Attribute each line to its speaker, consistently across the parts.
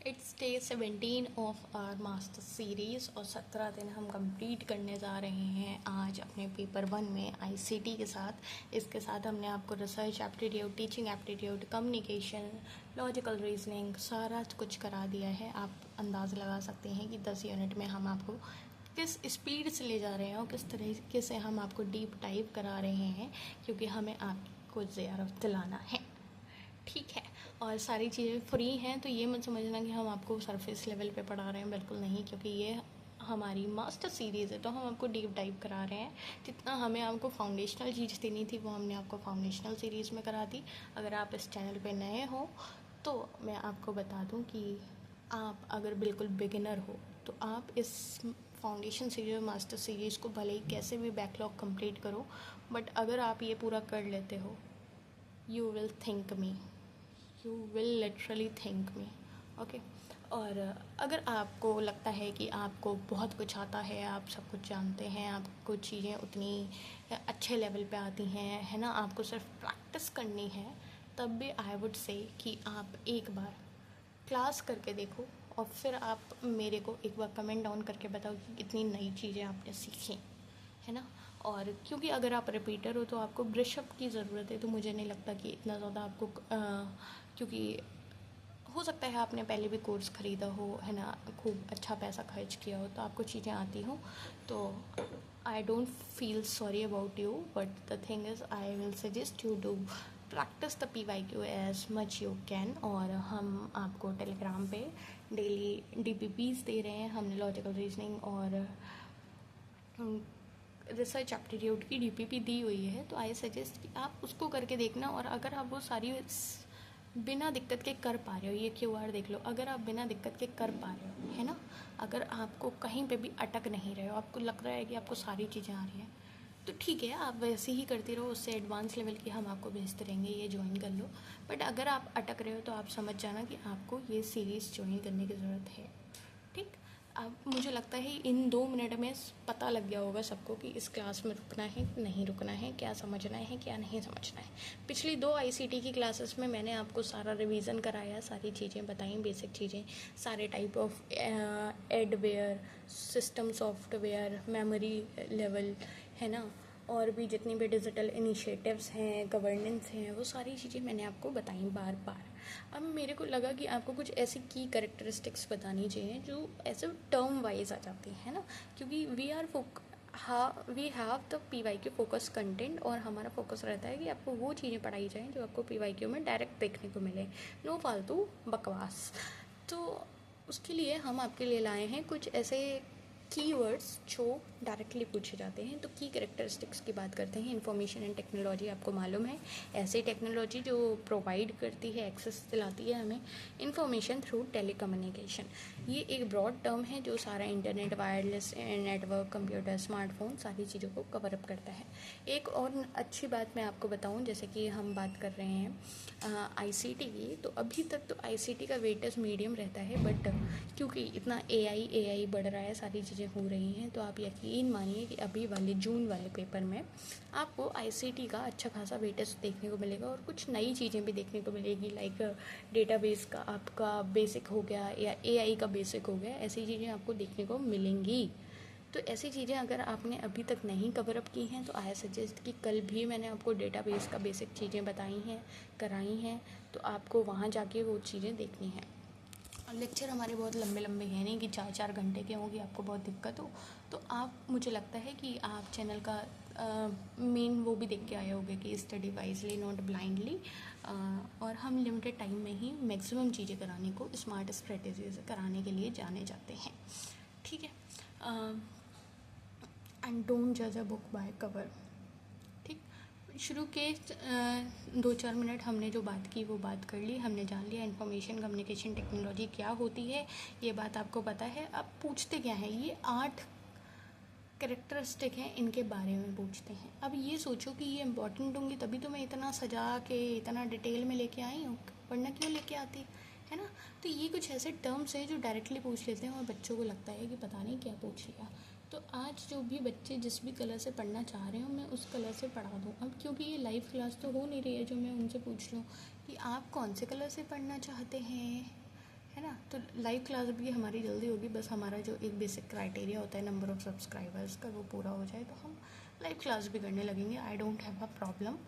Speaker 1: It's day 17 of our master series और 17 दिन हम कंप्लीट करने जा रहे हैं आज अपने पेपर 1 में आईसीटी के साथ। इसके साथ हमने आपको research aptitude, teaching aptitude, communication, logical reasoning सारा कुछ करा दिया है। आप अंदाज़ लगा सकते हैं कि 10 यूनिट में हम आपको किस स्पीड से ले जा रहे हैं और किस तरीके से हम आपको डीप डाइव करा रहे हैं, क्योंकि हमें आपको ज़्यादा दिलाना है। ठीक है, और सारी चीज़ें फ्री हैं, तो ये मत समझना कि हम आपको सरफेस लेवल पे पढ़ा रहे हैं, बिल्कुल नहीं, क्योंकि ये हमारी मास्टर सीरीज़ है तो हम आपको डीप डाइव करा रहे हैं। जितना हमें आपको फाउंडेशनल चीज़ देनी थी वो हमने आपको फाउंडेशनल सीरीज़ में करा दी। अगर आप इस चैनल पे नए हो तो मैं आपको बता दूं कि आप अगर बिल्कुल बिगिनर हो तो आप इस फाउंडेशन सीरीज मास्टर सीरीज़ को भले ही कैसे भी बैकलॉग कंप्लीट करो, बट अगर आप ये पूरा कर लेते हो you will think me, you will literally think me. Okay, और अगर आपको लगता है कि आपको बहुत कुछ आता है, आप सब कुछ जानते हैं, आपको चीज़ें उतनी अच्छे लेवल पे आती हैं, है ना, आपको सिर्फ प्रैक्टिस करनी है, तब भी आई वुड से कि आप एक बार क्लास करके देखो और फिर आप मेरे को एक बार कमेंट डाउन करके बताओ कि कितनी नई चीज़ें आपने सीखी, है ना। और क्योंकि अगर आप रिपीटर हो तो आपको ब्रश अप की ज़रूरत है, तो मुझे नहीं लगता कि इतना ज़्यादा आपको क्योंकि हो सकता है आपने पहले भी कोर्स ख़रीदा हो, है ना, खूब अच्छा पैसा खर्च किया हो तो आपको चीज़ें आती हो, तो I don't feel sorry about you, but the thing is I will suggest you to practise the PYQ as much you can. और हम आपको टेलीग्राम पे डेली DPPs दे रहे हैं। हमने लॉजिकल रीजनिंग और रिसर्च एप्टीट्यूड की DPP दी हुई है, तो आई सजेस्ट कि आप उसको करके देखना। और अगर आप वो सारी बिना दिक्कत के कर पा रहे हो, ये QR देख लो, अगर आप बिना दिक्कत के कर पा रहे हो, है ना, अगर आपको कहीं पे भी अटक नहीं रहे हो, आपको लग रहा है कि आपको सारी चीज़ें आ रही हैं, तो ठीक है, आप वैसे ही करते रहो। उससे एडवांस लेवल की हम आपको भेजते रहेंगे, ये ज्वाइन कर लो। बट अगर आप अटक रहे हो तो आप समझ जाना कि आपको ये सीरीज़ ज्वाइन करने की ज़रूरत है। ठीक, अब मुझे लगता है इन 2 मिनट में पता लग गया होगा सबको कि इस क्लास में रुकना है नहीं रुकना है, क्या समझना है क्या नहीं समझना है। पिछली 2 ICT की क्लासेस में मैंने आपको सारा रिवीजन कराया, सारी चीज़ें बताई, बेसिक चीज़ें, सारे type of adware, system software, memory level, है ना, और भी जितनी भी डिजिटल इनिशिएटिव्स हैं, गवर्नेंस हैं, वो सारी चीज़ें मैंने आपको बताई बार बार। अब मेरे को लगा कि आपको कुछ ऐसी की कैरेक्टरिस्टिक्स बतानी चाहिए जो ऐसे टर्म वाइज आ जाती हैं ना, क्योंकि we have the PYQ focus content, और हमारा फोकस रहता है कि आपको वो चीज़ें पढ़ाई जाएँ जो आपको PYQ में डायरेक्ट देखने को मिले, नो फालतू बकवास। तो उसके लिए हम आपके लिए लाए हैं कुछ ऐसे कीवर्ड्स जो डायरेक्टली पूछे जाते हैं। तो की कैरेक्टरिस्टिक्स की बात करते हैं। इंफॉर्मेशन एंड टेक्नोलॉजी आपको मालूम है, ऐसी टेक्नोलॉजी जो प्रोवाइड करती है, एक्सेस दिलाती है हमें इंफॉर्मेशन थ्रू टेलीकम्युनिकेशन। ये एक ब्रॉड टर्म है जो सारा internet, wireless network, computer, smartphone, सारी चीज़ों को कवर अप करता है। एक और अच्छी बात मैं आपको बताऊं, जैसे कि हम बात कर रहे हैं ICT की, तो अभी तक तो ICT का वेटेज मीडियम रहता है, बट क्योंकि इतना AI बढ़ रहा है, सारी चीज़ें हो रही हैं, तो आप यकीन मानिए कि अभी वाले जून वाले पेपर में आपको ICT का अच्छा खासा वेटेज देखने को मिलेगा, और कुछ नई चीज़ें भी देखने को मिलेगी, लाइक डेटाबेस का आपका बेसिक हो गया या AI का बेसिक हो गया, ऐसी चीज़ें आपको देखने को मिलेंगी। तो ऐसी चीज़ें अगर आपने अभी तक नहीं कवर अप की हैं तो आई सजेस्ट कि कल भी मैंने आपको डेटाबेस का बेसिक चीज़ें बताई हैं, कराई हैं, तो आपको वहाँ जाके वो चीज़ें देखनी हैं। लेक्चर हमारे बहुत लंबे लंबे हैं नहीं कि 4-4 घंटे के हों कि आपको बहुत दिक्कत हो, तो आप, मुझे लगता है कि आप चैनल का मेन वो भी देख के आए होंगे कि स्टडी वाइजली नॉट ब्लाइंडली, और हम लिमिटेड टाइम में ही मैक्सिमम चीज़ें कराने को स्मार्ट स्ट्रेटेजीज कराने के लिए जाने जाते हैं। ठीक है, एंड डोंट जज अ बुक बाय कवर। ठीक, शुरू के 2-4 मिनट हमने जो बात की वो बात कर ली, हमने जान लिया इंफॉर्मेशन कम्युनिकेशन टेक्नोलॉजी क्या होती है, ये बात आपको पता है। अब पूछते क्या है, ये 8 कैरेक्टरिस्टिक हैं, इनके बारे में पूछते हैं। अब ये सोचो कि ये इंपॉर्टेंट होंगी तभी तो मैं इतना सजा के इतना डिटेल में लेके आई हूँ, वरना क्यों लेके आती, है ना। तो ये कुछ ऐसे टर्म्स हैं जो डायरेक्टली पूछ लेते हैं और बच्चों को लगता है कि पता नहीं क्या पूछ लिया। तो आज जो भी बच्चे जिस भी कलर से पढ़ना चाह रहे हो मैं उस कलर से पढ़ा दूँ। अब क्योंकि ये लाइव क्लास तो हो नहीं रही है जो मैं उनसे पूछ लूँ कि आप कौन से कलर से पढ़ना चाहते हैं, है ना। तो लाइव क्लास भी हमारी जल्दी होगी, बस हमारा जो एक बेसिक क्राइटेरिया होता है नंबर ऑफ़ सब्सक्राइबर्स का, वो पूरा हो जाए तो हम लाइव क्लास भी करने लगेंगे। I don't have a problem,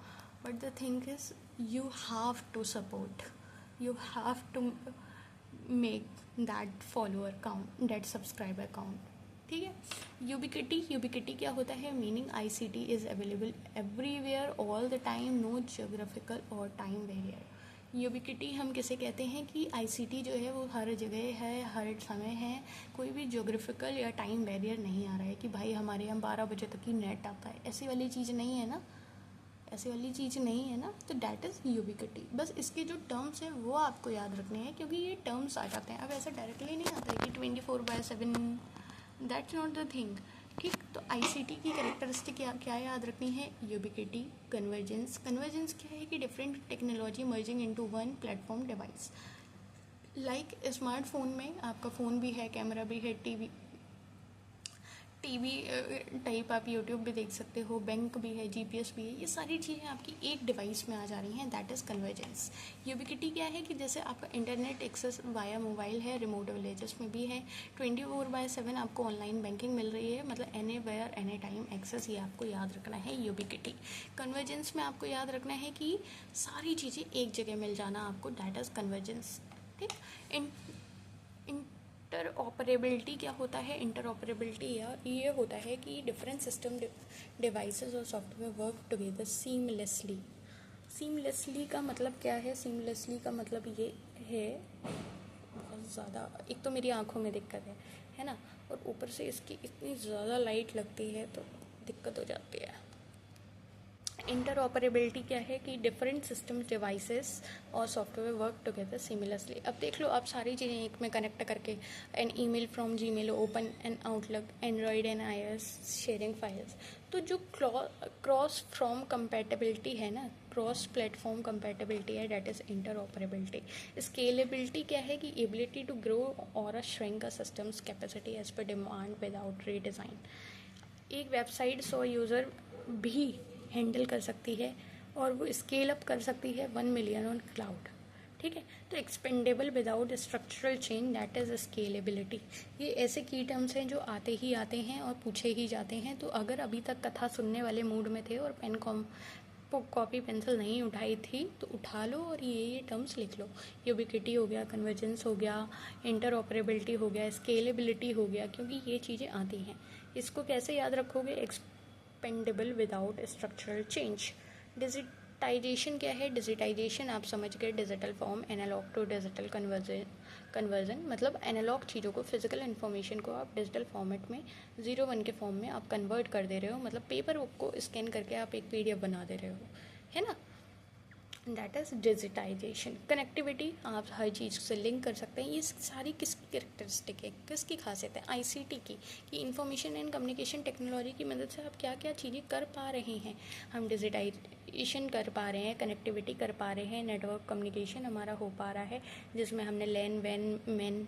Speaker 1: but the thing is you have to support, you have to make that follower count, that subscriber count, ठीक है। यूबिकिटी क्या होता है, meaning ICT is available everywhere all the time, no geographical और time barrier. Ubiquity हम किसे कहते हैं कि ICT जो है वो हर जगह है, हर समय है, कोई भी ज्योग्राफिकल या टाइम बैरियर नहीं आ रहा है कि भाई हमारे यहाँ 12 बजे तक ही नेट आता है, ऐसी वाली चीज़ नहीं है ना, ऐसी वाली चीज़ नहीं है ना। तो डैट इज़ यूबिकिटी। बस इसके जो टर्म्स हैं वो आपको याद रखने हैं, क्योंकि ये टर्म्स आ जाते हैं। अब ऐसा डायरेक्टली नहीं आता है कि 24/7, दैट्स नॉट द थिंग, ठीक। तो ICT की कैरेक्टरिस्टिक क्या याद रखनी है, यूबिकिटी, कन्वर्जेंस। कन्वर्जेंस क्या है कि different technology merging into one platform device. Like smartphone में आपका फ़ोन भी है, कैमरा भी है, टीवी टाइप आप यूट्यूब भी देख सकते हो, बैंक भी है, GPS भी है, ये सारी चीज़ें आपकी एक डिवाइस में आ जा रही हैं, दैट इज़ कन्वर्जेंस। यूबिकिटी क्या है कि जैसे आपका इंटरनेट एक्सेस वाया मोबाइल है, रिमोट विलेजेस में भी है, 24/7 आपको ऑनलाइन बैंकिंग मिल रही है, मतलब anywhere any time access, ये आपको याद रखना है यूबिकिटी। कन्वर्जेंस में आपको याद रखना है कि सारी चीज़ें एक जगह मिल जाना आपको, दैट इज़ कन्वर्जेंस, ठीक। इंटर ऑपरेबिलिटी क्या होता है, इंटर ऑपरेबिलिटी ये होता है कि डिफरेंट सिस्टम डिवाइसेस और software work together seamlessly. Seamlessly का मतलब क्या है, सीमलेसली का मतलब ये है, बहुत ज़्यादा, एक तो मेरी आंखों में दिक्कत है ना, और ऊपर से इसकी इतनी ज़्यादा लाइट लगती है तो दिक्कत हो जाती है। इंटर ऑपरेबिलिटी क्या है कि डिफरेंट सिस्टम डिवाइसेस और सॉफ्टवेयर वर्क टुगेदर सिमिलरली। अब देख लो, आप सारी चीज़ें एक में कनेक्ट करके, an email from Gmail open an Outlook Android and iOS sharing files. तो जो क्रॉस फ्रॉम कंपैटिबिलिटी है ना, क्रॉस प्लेटफॉर्म कंपैटिबिलिटी है, that is interoperability. Scalability क्या है कि एबिलिटी टू ग्रो और shrink a systems capacity as per demand without redesign. एक वेबसाइट 100 यूज़र भी हैंडल कर सकती है और वो स्केल अप कर सकती है 1 मिलियन ऑन क्लाउड, ठीक है। तो expandable without structural change, that is scalability. ये ऐसे की टर्म्स हैं जो आते ही आते हैं और पूछे ही जाते हैं। तो अगर अभी तक कथा सुनने वाले मूड में थे और कॉपी पेंसिल नहीं उठाई थी तो उठा लो और ये टर्म्स लिख लो। यूबिकिटी हो गया, कन्वर्जेंस हो गया, इंटर ऑपरेबिलिटी हो गया, स्केलेबिलिटी हो गया, क्योंकि ये चीज़ें आती हैं। इसको कैसे याद रखोगे, expandable without structural change. Digitisation क्या है, डिजिटाइजेशन आप समझ गए, digital form, analogue to digital conversion, मतलब एनालॉग चीज़ों को, फिजिकल इन्फॉर्मेशन को आप डिजिटल फॉर्मेट में 0-1 के फॉर्म में आप कन्वर्ट कर दे रहे हो, मतलब पेपर बुक को स्कैन करके आप एक PDF बना दे रहे हो, है ना, दैट इज़ डिजिटाइजेशन। कनेक्टिविटी, आप हर चीज़ से लिंक कर सकते हैं। ये सारी किसकी कैरेक्टरिस्टिक है, किसकी खासियत है, ICT की, कि इंफॉर्मेशन एंड कम्युनिकेशन टेक्नोलॉजी की मदद से आप क्या क्या चीज़ें कर पा रहे हैं। हम डिजिटाइजेशन कर पा रहे हैं, कनेक्टिविटी कर पा रहे हैं, नेटवर्क कम्युनिकेशन हमारा हो पा रहा है, जिसमें हमने लैन वैन मैन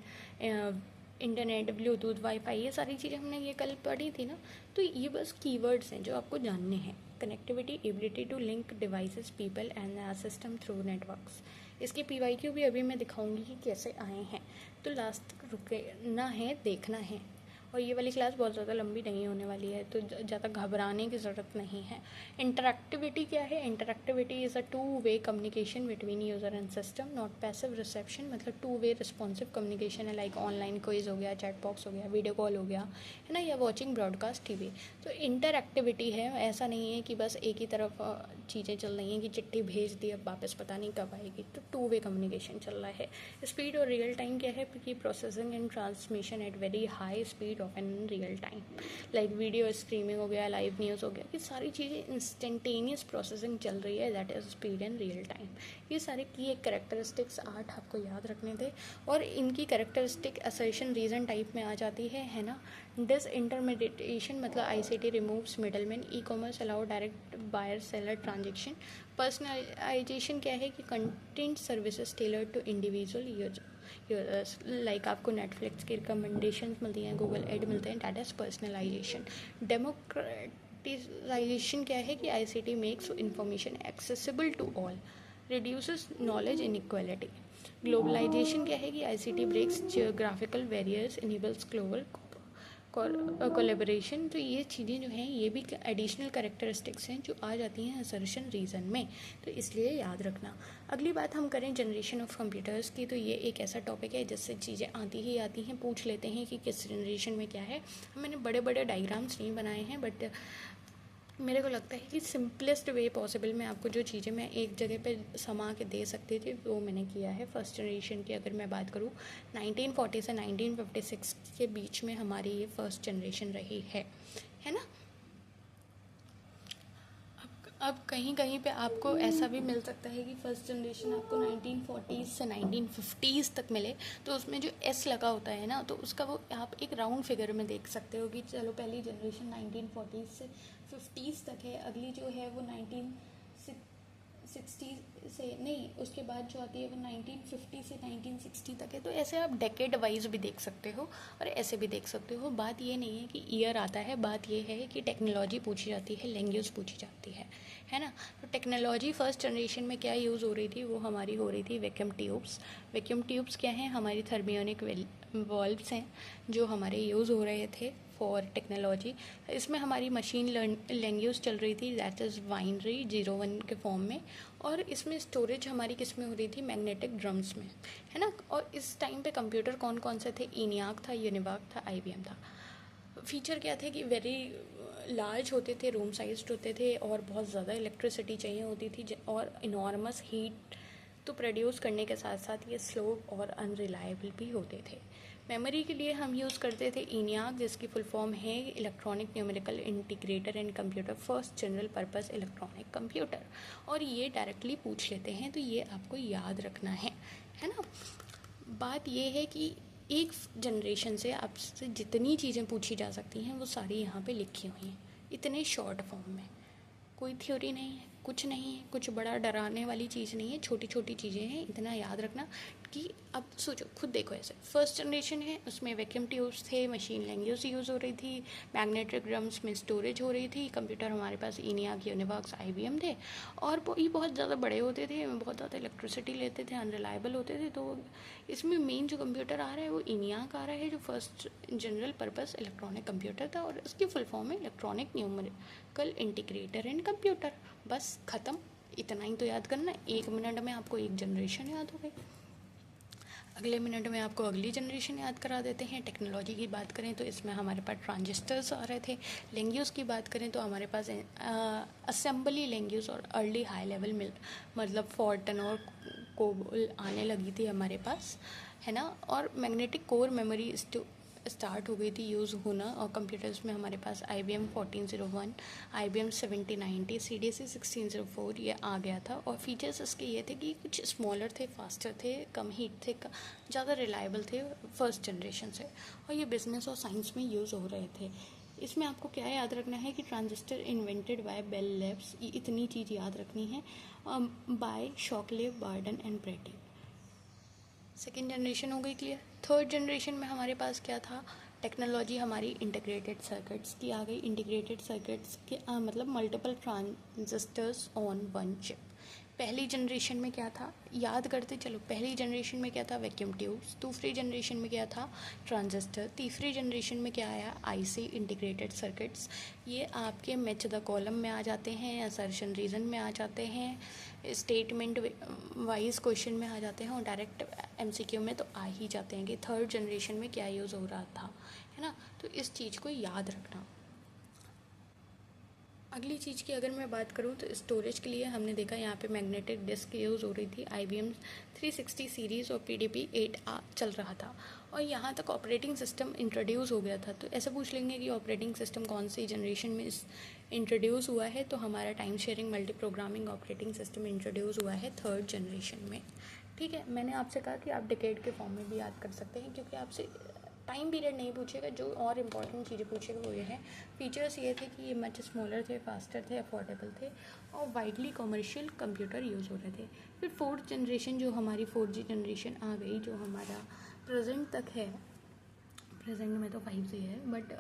Speaker 1: इंटरनेट, ब्लूटूथ, वाईफाई, ये सारी चीज़ें हमने ये कल पढ़ी थी ना। तो ये बस कीवर्ड्स हैं जो आपको जानने हैं। Connectivity, ability to link devices, people and system through networks. इसके PYQ भी अभी मैं दिखाऊंगी कि कैसे आए हैं, तो लास्ट तक रुकना है, देखना है। और ये वाली क्लास बहुत ज़्यादा लंबी नहीं होने वाली है, तो ज़्यादा घबराने की ज़रूरत नहीं है। इंटरैक्टिविटी क्या है, interactivity is a two way communication between user and system, not passive reception, मतलब 2-वे रिस्पॉन्सिव कम्युनिकेशन है, लाइक ऑनलाइन क्विज हो गया, चैट बॉक्स हो गया, वीडियो कॉल हो गया, है ना, या वॉचिंग ब्रॉडकास्ट TV। तो इंटरैक्टिविटी है, ऐसा नहीं है कि बस एक ही तरफ चीज़ें चल रही हैं कि चिट्ठी भेज दी अब वापस पता नहीं कब आएगी, तो 2-वे कम्युनिकेशन चल रहा है। स्पीड और रियल टाइम क्या है कि processing and transmission at very high speed of an real time, like video streaming हो गया, लाइव न्यूज़ हो गया, ये सारी चीज़ें इंस्टेंटेनियस प्रोसेसिंग चल रही है, that is speed and real time. ये सारे की एक कैरेक्टरिस्टिक्स 8 आपको याद रखने थे, और इनकी कैरेक्टरिस्टिक असर्शन रीजन टाइप में आ जाती है ना। डिस इंटरमीडिएशन, मतलब ICT removes middleman, e-commerce allow direct buyer seller transaction. Personalisation क्या है कि content services tailored to individual users, like आपको नेटफ्लिक्स की रिकमेंडेशन मिलती हैं, गूगल एड मिलते हैं, दैट इज़ पर्सनलाइजेशन। डेमोक्रेटाइजेशन क्या है कि ICT makes information accessible to all, reduces knowledge inequality. Globalisation क्या है कि ICT breaks geographical barriers, enables global collaboration. तो ये चीज़ें जो हैं ये भी एडिशनल कैरेक्टरिस्टिक्स हैं जो आ जाती हैं असर्शन रीज़न में, तो इसलिए याद रखना। अगली बात हम करें जनरेशन ऑफ कंप्यूटर्स की, तो ये एक ऐसा टॉपिक है जिससे चीज़ें आती ही आती हैं। पूछ लेते हैं कि किस जनरेशन में क्या है। मैंने बड़े बड़े डायग्राम्स नहीं बनाए हैं, बट मेरे को लगता है कि सिंपलेस्ट वे पॉसिबल में आपको जो चीज़ें मैं एक जगह पे समा के दे सकती थी वो मैंने किया है। फर्स्ट जनरेशन की अगर मैं बात करूँ, 1940 से 1956 के बीच में हमारी ये फर्स्ट जनरेशन रही है ना। अब कहीं कहीं पे आपको ऐसा भी मिल सकता है कि फ़र्स्ट जनरेशन आपको 1940s से 1950s तक मिले, तो उसमें जो एस लगा होता है ना, तो उसका वो आप एक राउंड फिगर में देख सकते हो कि चलो पहली जनरेशन 1940s से 50s तक है, अगली जो है वो 1960 से नहीं, उसके बाद जो आती है वो 1950 से 1960 तक है। तो ऐसे आप डेकेड वाइज भी देख सकते हो और ऐसे भी देख सकते हो। बात ये नहीं है कि ईयर आता है, बात ये है कि टेक्नोलॉजी पूछी जाती है, लैंग्वेज पूछी जाती है ना। तो टेक्नोलॉजी फर्स्ट जनरेशन में क्या यूज़ हो रही थी, वो हमारी हो रही थी वैक्यूम ट्यूब्स। वैक्यूम ट्यूब्स क्या हैं, हमारी थर्मियोनिक वॉल्व्स हैं जो हमारे यूज़ हो रहे थे फॉर टेक्नोलॉजी। इसमें हमारी मशीन लैंग्वेज चल रही थी, दैट इज़ बाइनरी 01 के फॉर्म में, और इसमें स्टोरेज हमारी किस में हो रही थी, मैग्नेटिक ड्रम्स में, है ना। और इस टाइम पे कंप्यूटर कौन कौन से थे, ENIAC था, यूनिवाक था, IBM था। फीचर क्या थे कि वेरी लार्ज होते थे, रूम साइज्ड होते थे, और बहुत ज़्यादा इलेक्ट्रिसिटी चाहिए होती थी, और इनॉर्मस हीट तो प्रोड्यूस करने के साथ साथ ये स्लो और अनरिलायबल भी होते थे। मेमोरी के लिए हम यूज़ करते थे ENIAC, जिसकी फुल फॉर्म है electronic numerical integrator and computer first general purpose electronic computer. और ये डायरेक्टली पूछ लेते हैं, तो ये आपको याद रखना है ना। बात ये है कि एक जनरेशन से आपसे जितनी चीज़ें पूछी जा सकती हैं वो सारी यहाँ पे लिखी हुई हैं इतने शॉर्ट फॉर्म में। कोई थ्योरी नहीं है, कुछ नहीं है, कुछ बड़ा डराने वाली चीज़ नहीं है, छोटी छोटी चीज़ें हैं। इतना याद रखना कि अब सोचो, खुद देखो, ऐसे फर्स्ट जनरेशन है, उसमें वैक्यूम ट्यूब्स थे, मशीन लैंग्वेज यूज़ हो रही थी, मैग्नेटिक ड्रम्स में स्टोरेज हो रही थी, कंप्यूटर हमारे पास ENIAC, यूनिवर्क्स, IBM थे, और ये बहुत ज़्यादा बड़े होते थे, बहुत ज़्यादा इलेक्ट्रिसिटी लेते थे, अनरिलायबल होते थे। तो इसमें मेन जो कंप्यूटर आ रहा है वो ENIAC आ रहा है, जो first general purpose electronic computer था, और इसकी फुल फॉर्म है electronic numerical integrator and computer. बस ख़त्म, इतना ही तो याद करना है। 1 मिनट में आपको एक जनरेशन याद हो गई, अगले मिनट में आपको अगली जनरेशन याद करा देते हैं। टेक्नोलॉजी की बात करें तो इसमें हमारे पास ट्रांजिस्टर्स आ रहे थे। लैंग्वेज की बात करें तो हमारे पास असेंबली लैंग्वेज और अर्ली हाई लेवल में मतलब फॉर्टन और कोबोल आने लगी थी हमारे पास, है ना। और मैग्नेटिक कोर मेमोरी स्टार्ट हो गई थी यूज़ होना, और कंप्यूटर्स में हमारे पास IBM 1401, IBM 7090, CDC 1604 ये आ गया था। और फीचर्स इसके ये थे कि कुछ स्मॉलर थे, फास्टर थे, कम हीट थे, ज़्यादा रिलायबल थे फर्स्ट जनरेशन से, और ये बिजनेस और साइंस में यूज़ हो रहे थे। इसमें आपको क्या याद रखना है कि transistor invented by Bell Labs, इतनी चीज़ याद रखनी है, by Shockley, Bardeen and Brattain. Second generation हो गई क्लियर। थर्ड जनरेशन में हमारे पास क्या था, टेक्नोलॉजी हमारी इंटीग्रेटेड सर्किट्स की आ गई। इंटीग्रेटेड सर्किट्स के मतलब multiple transistors on one chip. पहली जनरेशन में क्या था, याद करते चलो। पहली जनरेशन में क्या था, वैक्यूम ट्यूब्स। दूसरी जनरेशन में क्या था, ट्रांजिस्टर। तीसरी जनरेशन में क्या आया, IC, इंटीग्रेटेड सर्किट्स। ये आपके मैच द कॉलम में आ जाते हैं, असर्शन रीजन में आ जाते हैं, स्टेटमेंट वाइज क्वेश्चन में आ जाते हैं, और डायरेक्ट MCQ में तो आ ही जाते हैं कि थर्ड जनरेशन में क्या यूज़ हो रहा था, है ना। तो इस चीज़ को याद रखना। अगली चीज़ की अगर मैं बात करूँ तो स्टोरेज के लिए हमने देखा यहाँ पे मैग्नेटिक डिस्क यूज़ हो रही थी, IBM 360 सीरीज़ और PDP 8A चल रहा था, और यहाँ तक ऑपरेटिंग सिस्टम इंट्रोड्यूस हो गया था। तो ऐसे पूछ लेंगे कि ऑपरेटिंग सिस्टम कौन सी जनरेशन में इंट्रोड्यूस हुआ है, तो हमारा time sharing multi programming operating system introduce हुआ है थर्ड जनरेशन में। ठीक है, मैंने आपसे कहा कि आप डिकेड के फॉर्म में भी याद कर सकते हैं, क्योंकि आपसे टाइम पीरियड नहीं पूछेगा, जो और इम्पॉर्टेंट चीज़ें पूछेगा वो ये है। फीचर्स ये थे कि ये मच स्मॉलर थे, फास्टर थे, अफोर्डेबल थे, और वाइडली कमर्शियल कंप्यूटर यूज़ हो रहे थे। फिर फोर्थ जनरेशन जो हमारी 4G जनरेशन आ गई, जो हमारा प्रेजेंट तक है, प्रेजेंट में तो 5G है, बट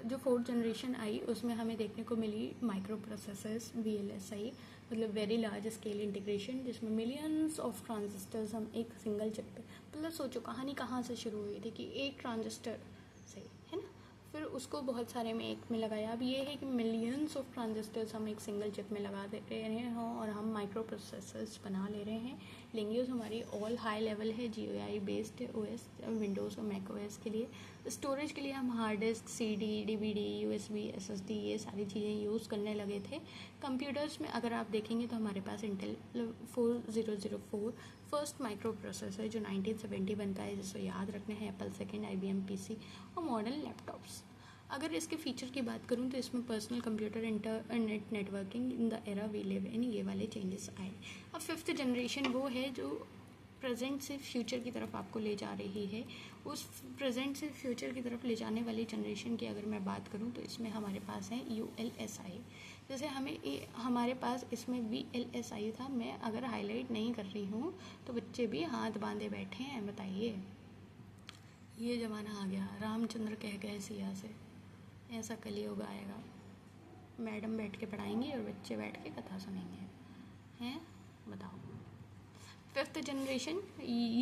Speaker 1: जो फोर्थ जनरेशन आई उसमें हमें देखने को मिली माइक्रो प्रोसेसर्स, VLSI, मतलब वेरी लार्ज स्केल इंटीग्रेशन, जिसमें मिलियंस ऑफ ट्रांजिस्टर्स हम एक सिंगल चिप पे, मतलब सोचो कहानी कहाँ से शुरू हुई थी कि एक ट्रांजिस्टर से, है ना, फिर उसको बहुत सारे में एक में लगाया। अब ये है कि मिलियंस ऑफ ट्रांजिस्टर्स हम एक सिंगल चिप में लगा दे रहे हैं और हम माइक्रो प्रोसेसर्स बना ले रहे हैं। लैंग्वेज हमारी ऑल हाई लेवल है, GUI बेस्ड OS, विंडोज़ और मैक OS के लिए। स्टोरेज के लिए हम hard disk, CD, DVD, USB, SSD, ये सारी चीज़ें यूज़ करने लगे थे। कंप्यूटर्स में अगर आप देखेंगे तो हमारे पास इंटेल 4004 फर्स्ट माइक्रो प्रोसेसर जो 1970 बनता है, जिसको याद रखना है, एप्पल सेकेंड, IBM PC और मॉडर्न लैपटॉप्स। अगर इसके फीचर की बात करूँ तो इसमें personal computer, internet networking in the era we live in, ये वाले चेंजेस आए। अब 5th जनरेशन वो है जो प्रेजेंट से फ्यूचर की तरफ आपको ले जा रही है। उस प्रेजेंट से फ्यूचर की तरफ ले जाने वाली जनरेशन की अगर मैं बात करूं तो इसमें हमारे पास है ULSI। जैसे हमारे पास इसमें VLSI था, मैं अगर हाईलाइट नहीं कर रही हूँ तो बच्चे भी हाथ बांधे बैठे हैं। बताइए, ये ज़माना आ गया, रामचंद्र कह गए सिया से, ऐसा कलयुग आएगा। मैडम बैठ के पढ़ाएंगी और बच्चे बैठ के कथा सुनेंगे, हैं, बताओ। 5th generation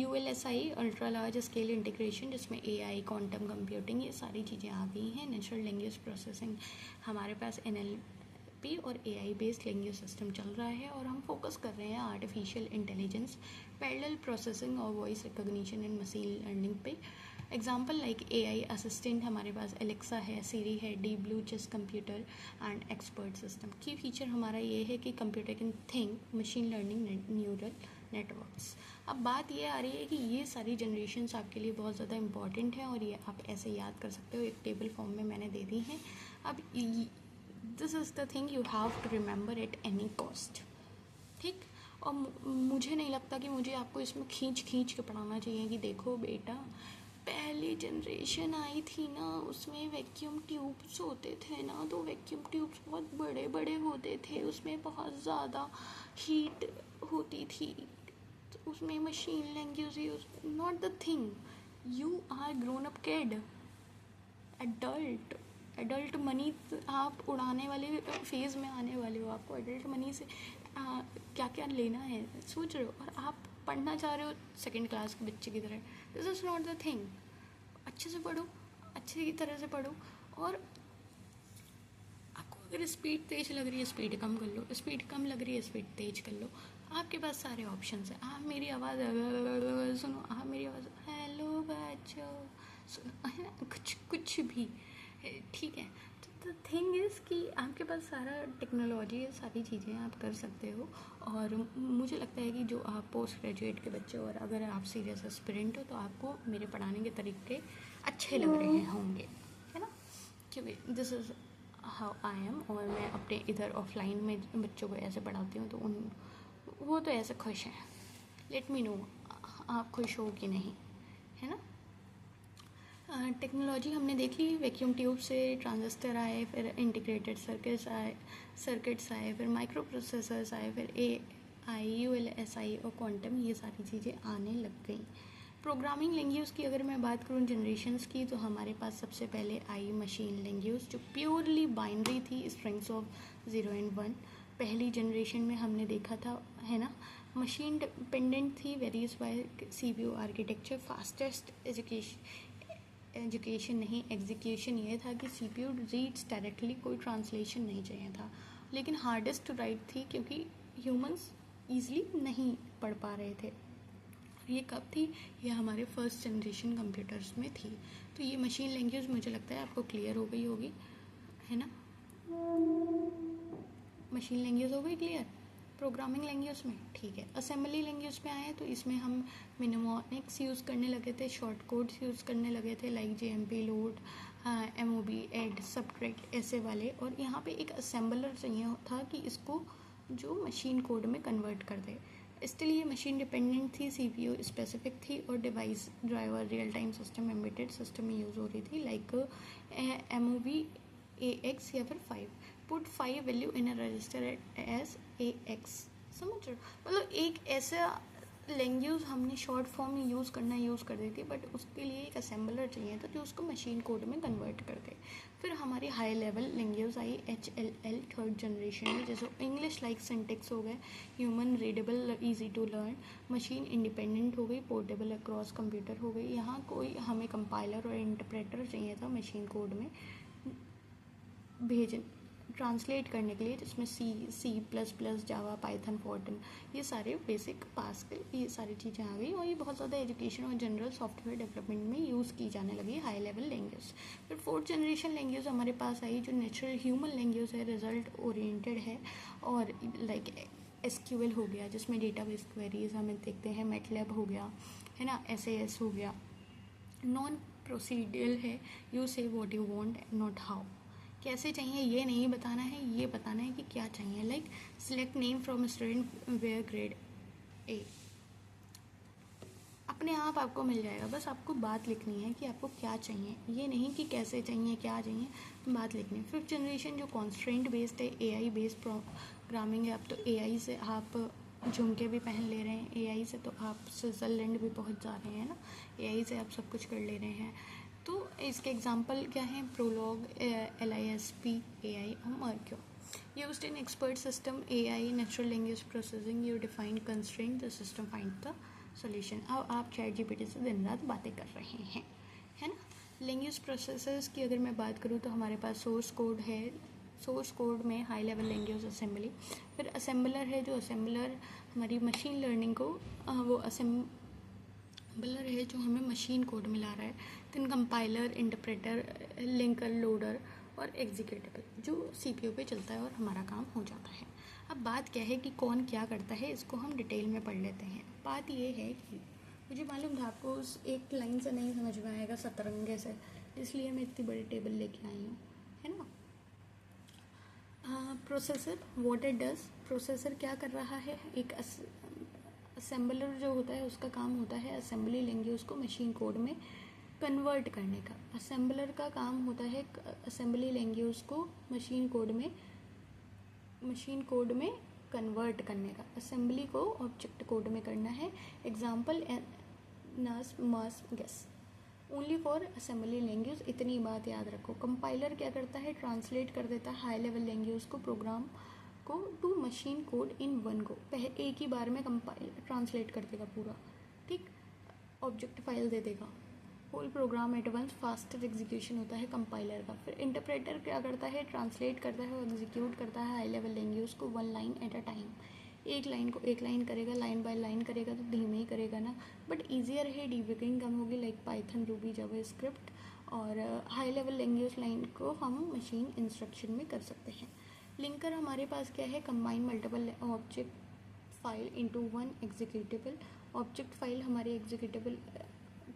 Speaker 1: ULSI, ultra large scale integration, जिसमें AI, क्वांटम कंप्यूटिंग, ये सारी चीज़ें आ गई हैं। नेचुरल लैंग्वेज प्रोसेसिंग, हमारे पास NLP और AI बेस्ड लैंग्वेज सिस्टम चल रहा है और हम फोकस कर रहे हैं आर्टिफिशियल इंटेलिजेंस, पैरेलल प्रोसेसिंग और voice recognition in machine learning पे। एग्जाम्पल लाइक AI असिस्टेंट, हमारे पास एलेक्सा है, सीरी है, deep blue chess computer and expert system. Key feature हमारा ये है कि computer can think, machine learning, neural networks. अब बात ये आ रही है कि ये सारी जनरेशन्स आपके लिए बहुत ज़्यादा इंपॉर्टेंट है और ये आप ऐसे याद कर सकते हो, एक टेबल फॉर्म में मैंने दे दी है। अब this is the thing you have to remember at any cost, ठीक। और मुझे नहीं लगता कि मुझे आपको इसमें खींच के पढ़ाना चाहिए कि देखो बेटा, पहली जनरेशन आई थी ना, उसमें वैक्यूम ट्यूब्स होते थे ना, तो वैक्यूम ट्यूब्स बहुत बड़े बड़े होते थे, उसमें बहुत ज़्यादा हीट होती थी, तो उसमें machine language use not the thing. You are grown up kid, adult money आप उड़ाने वाले फेज़ में आने वाले हो। आपको एडल्ट मनी से क्या क्या लेना है सोच रहे हो, और आप पढ़ना चाह रहे हो सेकंड क्लास के बच्चे की तरह। This is not the thing. अच्छे से पढ़ो, अच्छी तरह से पढ़ो, और आपको अगर स्पीड तेज लग रही है स्पीड कम कर लो, स्पीड कम लग रही है स्पीड तेज कर लो। आपके पास सारे ऑप्शंस हैं। आप मेरी आवाज़ सुनो, आप मेरी आवाज़ हेलो बच्चों सुनो, है ना, कुछ भी, ठीक है। तो द थिंग इज़ कि आपके पास सारा टेक्नोलॉजी है, सारी चीज़ें आप कर सकते हो। और मुझे लगता है कि जो आप पोस्ट ग्रेजुएट के बच्चे हो और अगर आप सीरियस एस्पिरेंट हो तो आपको मेरे पढ़ाने के तरीके अच्छे लग रहे होंगे, है ना, क्योंकि this is how I am. और मैं अपने इधर ऑफलाइन में बच्चों को ऐसे पढ़ाती हूँ तो वो तो ऐसे खुश हैं। लेट मी नो आप खुश हो कि नहीं, है ना। टेक्नोलॉजी हमने देख ली, वैक्यूम ट्यूब से ट्रांजिस्टर आए, फिर इंटीग्रेटेड सर्किट्स आए, फिर माइक्रो प्रोसेसर्स आए, फिर AI, ULSI और क्वांटम, ये सारी चीज़ें आने लग गई। प्रोग्रामिंग लैंग्वेज की अगर मैं बात करूँ जनरेशन्स की, तो हमारे पास सबसे पहले आई मशीन लैंग्वेज, जो प्योरली बाइनरी थी, स्ट्रिंग्स ऑफ 0 and 1। पहली जनरेशन में हमने देखा था, है ना, मशीन डिपेंडेंट थी, varies by CPU architecture. Fastest education नहीं, एग्जीक्यूशन ये था कि CPU रीड्स डायरेक्टली, कोई ट्रांसलेशन नहीं चाहिए था। लेकिन हार्डेस्ट टू राइट थी क्योंकि ह्यूमंस ईजिली नहीं पढ़ पा रहे थे। ये कब थी? ये हमारे फर्स्ट जनरेशन कंप्यूटर्स में थी। तो ये मशीन लैंग्वेज मुझे लगता है आपको क्लियर हो गई होगी, है ना। मशीन लैंग्वेज हो गई क्लियर। प्रोग्रामिंग लैंग्वेज में ठीक है। असेंबली लैंग्वेज में आए तो इसमें हम मिनिमोनिक्स यूज़ करने लगे थे, शॉर्ट कोड्स यूज़ करने लगे थे like JMP, load, MOB, add, subtract, ऐसे वाले। और यहाँ पे एक असेंबलर चाहिए था कि इसको जो मशीन कोड में कन्वर्ट कर दे। इसके लिए मशीन डिपेंडेंट थी, CPU स्पेसिफिक थी, और device driver real time system embedded system में यूज़ हो रही थी लाइक MOV AX या फिर 5। Put 5 value in a register as AX, समझ रहे हो। मतलब एक ऐसा लैंग्वेज हमने शॉर्ट फॉर्म में यूज़ कर दी थी, बट उसके लिए एक असेंबलर चाहिए था जो उसको मशीन कोड में कन्वर्ट कर दे। फिर हमारी हाई लेवल लैंग्वेज आई HLL थर्ड जनरेशन में, जैसे इंग्लिश लाइक सिंटेक्स हो गए, human readable easy to learn, machine independent हो गई, पोर्टेबल अक्रॉस कंप्यूटर हो गई। यहाँ कोई हमें कंपाइलर और इंटरप्रेटर चाहिए था मशीन कोड में ट्रांसलेट करने के लिए, जिसमें C++, जावा, पाइथन, फॉर्टन, ये सारे बेसिक पास्कल, ये सारी चीज़ें आ गई और ये बहुत ज़्यादा एजुकेशन और जनरल सॉफ्टवेयर डेवलपमेंट में यूज़ की जाने लगी हाई लेवल लैंग्वेज। फिर फोर्थ जनरेशन लैंग्वेज हमारे पास आई जो नेचुरल ह्यूमन लैंग्वेज है, रिजल्ट ओरिएंटेड है और लाइक SQL हो गया जिसमें डेटाबेस क्वेरीज हमें देखते हैं, मैटलैब हो गया है ना, SAS हो गया। नॉन प्रोसीडियल है, यू से what you want not how, कैसे चाहिए ये नहीं बताना है, ये बताना है कि क्या चाहिए। Like select name from student where grade A, अपने आप आपको मिल जाएगा, बस आपको बात लिखनी है कि आपको क्या चाहिए, ये नहीं कि कैसे चाहिए क्या चाहिए, बात लिखनी है। फिफ्थ जनरेशन जो कॉन्स्ट्रेंट बेस्ड है, AI बेस्ड प्रोग्रामिंग है। अब तो AI से आप झुमके भी पहन ले रहे हैं, AI से तो आप स्विट्ज़रलैंड भी पहुंच जा रहे हैं ना, AI से आप सब कुछ कर ले रहे हैं। तो इसके एग्जांपल क्या हैं, प्रोलॉग, LISP, AI और Mercury. Used in expert system, AI natural language processing, you define constraint, the system find the solution. अब आप ChatGPT से दिन रात बातें कर रहे हैं, है ना। लैंग्वेज प्रोसेसर्स की अगर मैं बात करूँ तो हमारे पास सोर्स कोड है, सोर्स कोड में हाई लेवल लैंग्वेज असेंबली। फिर असेंबलर है, जो असेंबलर हमारी मशीन लर्निंग को वो असेंबलर है जो हमें मशीन कोड में ला रहा है। Then compiler, interpreter, linker, loader और एग्जीक्यूटेबल जो CPU पे चलता है और हमारा काम हो जाता है। अब बात क्या है कि कौन क्या करता है, इसको हम डिटेल में पढ़ लेते हैं। बात ये है कि मुझे मालूम था आपको उस एक लाइन से नहीं समझ में आएगा सतरंगे से, इसलिए मैं इतनी बड़ी टेबल लेके आई हूँ, है ना। Processor, what it does, processor क्या कर रहा है, एक असेंबलर जो होता है उसका काम होता है असेंबली लैंग्वेज को मशीन कोड में कन्वर्ट करने का। असेंबलर का काम होता है असेंबली लैंग्वेज को मशीन कोड में कन्वर्ट करने का, असेंबली को ऑब्जेक्ट कोड में करना है। एग्जाम्पल नस, मस, गेस, ओनली फॉर असेंबली लैंग्वेज, इतनी बात याद रखो। कंपाइलर क्या करता है, ट्रांसलेट कर देता है हाई लेवल लैंग्वेज को, प्रोग्राम को to machine code in one go, एक ही बार में कंपाइल ट्रांसलेट कर देगा पूरा, ठीक, ऑब्जेक्ट फाइल दे देगा, whole program at once, faster execution होता है कंपाइलर का। फिर इंटरप्रेटर क्या करता है, ट्रांसलेट करता है और एग्जीक्यूट करता है हाई लेवल लैंग्वेज को one line at a time, एक लाइन को एक लाइन करेगा, लाइन बाय लाइन करेगा तो धीमे ही करेगा ना, बट ईजियर है, डिबगिंग कम होगी, लाइक पाइथन, रूबी, जावास्क्रिप्ट। और हाई लेवल लैंग्वेज लाइन को हम मशीन इंस्ट्रक्शन में कर सकते हैं। लिंकर हमारे पास क्या है, combine multiple object file into one executable. Object file हमारी एग्जीक्यूटेबल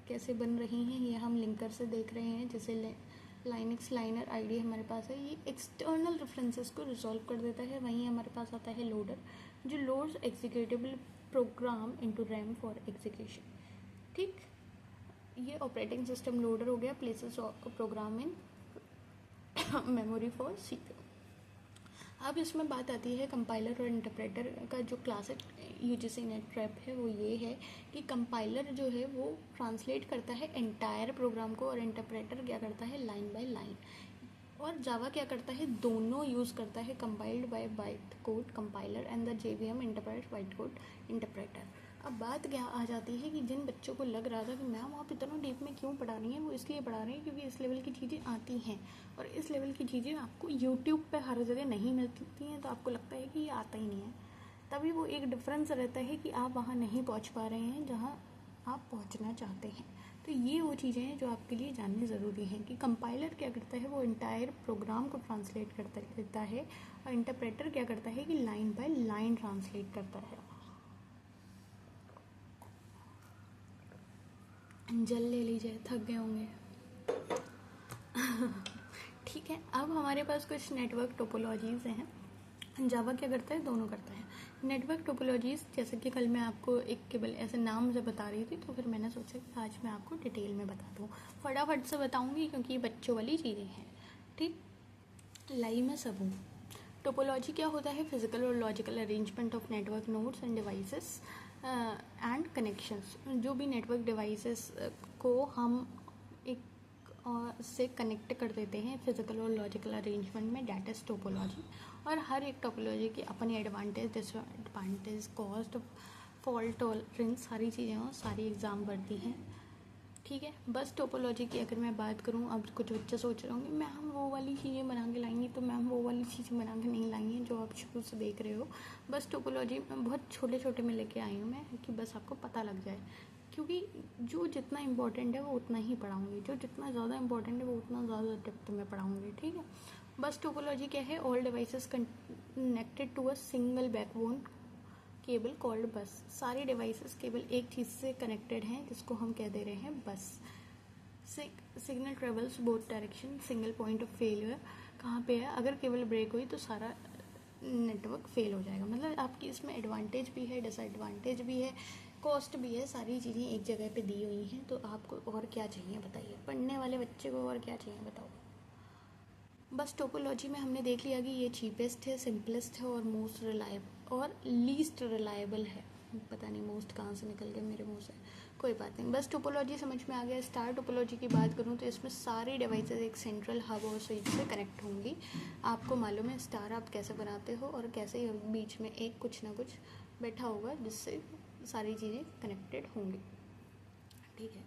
Speaker 1: कैसे बन रही हैं ये हम लिंकर से देख रहे हैं, जैसे लाइनक्स लाइनर आईडी हमारे पास है, ये एक्सटर्नल रेफरेंसेस को रिजॉल्व कर देता है। वहीं हमारे पास आता है लोडर जो loads executable program into RAM for execution, ठीक। ये ऑपरेटिंग सिस्टम लोडर हो गया, places program in memory for CPU। अब इसमें बात आती है कंपाइलर और इंटरप्रेटर का जो क्लासिक UGC नेट ट्रैप है वो ये है कि कंपाइलर जो है वो ट्रांसलेट करता है एंटायर प्रोग्राम को और इंटरप्रेटर क्या करता है लाइन बाय लाइन। और जावा क्या करता है, दोनों यूज़ करता है, compiled bye byte code compiler and the JVM interpret byte code interpreter. अब बात क्या आ जाती है कि जिन बच्चों को लग रहा था कि मैम आप इतना डीप में क्यों पढ़ा रही हैं, वो इसलिए पढ़ा रही हैं क्योंकि इस लेवल की चीज़ें आती हैं और इस लेवल की चीज़ें आपको यूट्यूब पे हर जगह नहीं मिलती हैं, तो आपको लगता है कि ये आता ही नहीं है। तभी वो एक डिफरेंस रहता है कि आप वहाँ नहीं पहुँच पा रहे हैं जहाँ आप पहुँचना चाहते हैं। तो ये वो चीज़ें हैं जो आपके लिए जाननी ज़रूरी हैं कि कंपाइलर क्या करता है, वो इंटायर प्रोग्राम को ट्रांसलेट करता रहता है और इंटरप्रेटर क्या करता है कि लाइन बाय लाइन ट्रांसलेट करता है। जल ले लीजिए, थक गए होंगे। ठीक है, अब हमारे पास कुछ नेटवर्क टोपोलॉजीज़ हैं। जावा क्या करता है, दोनों करता है। नेटवर्क टोपोलॉजीज़ जैसे कि कल मैं आपको एक केवल ऐसे नाम से बता रही थी, तो फिर मैंने सोचा कि आज मैं आपको डिटेल में बता दूँ, फटाफट से बताऊँगी क्योंकि ये बच्चों वाली चीज़ें हैं, ठीक। लाइव में सब टोपोलॉजी क्या होता है, फिजिकल और logical arrangement of network nodes end devices and connections, जो भी नेटवर्क डिवाइसेस को हम एक से कनेक्ट कर देते हैं फिजिकल और लॉजिकल अरेंजमेंट में, डेट इज टोपोलॉजी। और हर एक टोपोलॉजी की अपनी advantage, disadvantage, cost, fault tolerance, सारी चीज़ें और सारी एग्ज़ाम बढ़ती हैं। ठीक है, बस टोपोलॉजी की अगर मैं बात करूं, अब कुछ बच्चे सोच रहे होंगे मैम वो वाली चीज़ें बना के लाएंगी, तो मैम वो वाली चीज़ें बना के नहीं लाएंगी जो आप शुरू से देख रहे हो। बस टोपोलॉजी बहुत छोटे छोटे में लेके आई हूँ मैं, कि बस आपको पता लग जाए, क्योंकि जो जितना इम्पोर्टेंट है वो उतना ही पढ़ाऊँगी, जो जितना ज़्यादा इम्पोर्टेंट है वो उतना ज़्यादा डेप्थ में पढ़ाऊँगी। ठीक है, बस टोपोलॉजी क्या है? All devices connected to a single backbone cable called bus. सारी डिवाइसेस केवल एक चीज़ से कनेक्टेड हैं, जिसको हम कह दे रहे हैं बस। Signal travels both direction, single point of failure कहाँ पे है? अगर केबल ब्रेक हुई तो सारा नेटवर्क फेल हो जाएगा। मतलब आपकी इसमें एडवांटेज भी है, डिसएडवांटेज भी है, कॉस्ट भी है, सारी चीज़ें एक जगह पे दी हुई हैं। तो आपको और क्या चाहिए बताइए? पढ़ने वाले बच्चे को और क्या चाहिए बताओ? बस टोपोलॉजी में हमने देख लिया कि ये चीपेस्ट है, सिंपलेस्ट है और मोस्ट रिलायबल और लीस्ट रिलायबल है। पता नहीं मोस्ट कहाँ से निकल गया मेरे मुंह से, कोई बात नहीं। बस टोपोलॉजी समझ में आ गया। स्टार टोपोलॉजी की बात करूँ तो इसमें सारी डिवाइसेस एक सेंट्रल हब और स्विच से कनेक्ट होंगी। आपको मालूम है स्टार आप कैसे बनाते हो, और कैसे बीच में एक कुछ ना कुछ बैठा होगा जिससे सारी चीज़ें कनेक्टेड होंगी। ठीक है,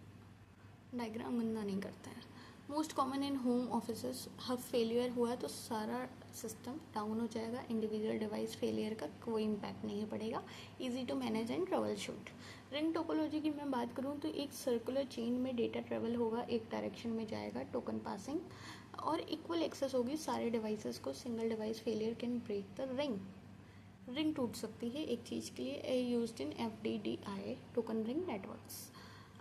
Speaker 1: डायग्राम गंदा नहीं करता है। Most common in home offices, hub failure हुआ तो सारा सिस्टम डाउन हो जाएगा। इंडिविजुअल डिवाइस फेलियर का कोई इम्पैक्ट नहीं पड़ेगा। Easy to manage and troubleshoot. Ring topology की मैं बात करूँ तो एक सर्कुलर चेन में डेटा ट्रेवल होगा, एक डायरेक्शन में जाएगा, टोकन पासिंग और इक्वल एक्सेस होगी सारे डिवाइसेस को। Single device failure can break the ring. Ring टूट सकती है एक चीज़ के लिए, used in FDDI token ring networks.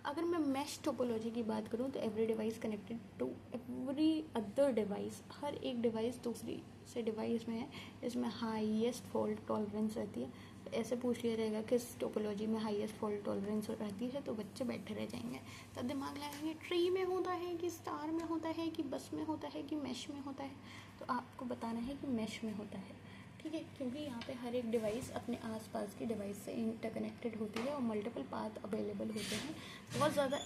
Speaker 1: अगर मैं मैश टोपोलॉजी की बात करूँ तो every device connected to every other device, हर एक डिवाइस दूसरी से डिवाइस में है, इसमें हाईएस्ट फॉल्ट टॉलरेंस रहती है। तो ऐसे पूछ लिया जाएगा किस टोपोलॉजी में हाईएस्ट फॉल्ट टॉलरेंस रहती है, तो बच्चे बैठे रह जाएंगे, तब दिमाग लगाएंगे ट्री में होता है कि स्टार में होता है कि बस में होता है कि मैश में होता है। तो आपको बताना है कि मैश में होता है। ठीक है, क्योंकि यहाँ पे हर एक डिवाइस अपने आसपास की डिवाइस से इंटरकनेक्टेड होती है और मल्टीपल पाथ अवेलेबल होते हैं। बहुत ज़्यादा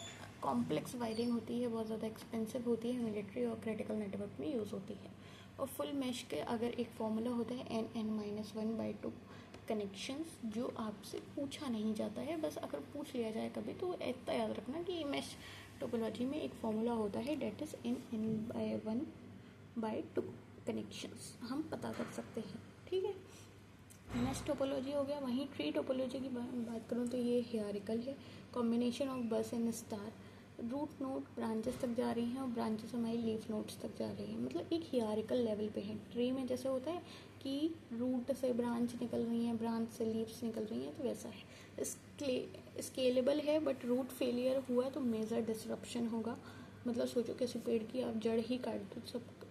Speaker 1: कॉम्प्लेक्स वायरिंग होती है, बहुत ज़्यादा एक्सपेंसिव होती है, मिलिट्री और क्रिटिकल नेटवर्क में यूज़ होती है। और फुल मैश के अगर एक फॉर्मूला होता है n(n-1/2 कनेक्शंस, जो आपसे पूछा नहीं जाता है, बस अगर पूछ लिया जाए कभी तो इतना याद रखना कि मैश टोपोलॉजी में एक फॉर्मूला होता है, डेट इज़ n(n)/1/2 कनेक्शंस, हम पता कर सकते हैं। ठीक है, मैश टोपोलॉजी हो गया। वहीं ट्री टोपोलॉजी की बात करूँ तो ये हियरार्किकल है, combination of bus and star. Root node branches तक जा रही हैं और ब्रांचेस हमारी लीफ नोड्स तक जा रही हैं, मतलब एक हियरार्किकल लेवल पे है। ट्री में जैसे होता है कि रूट से ब्रांच निकल रही हैं, ब्रांच से लीव्स निकल रही हैं, तो वैसा है। स्केलेबल है, बट रूट फेलियर हुआ तो मेजर डिसरप्शन होगा। मतलब सोचो किसी पेड़ की आप जड़ ही काट दो,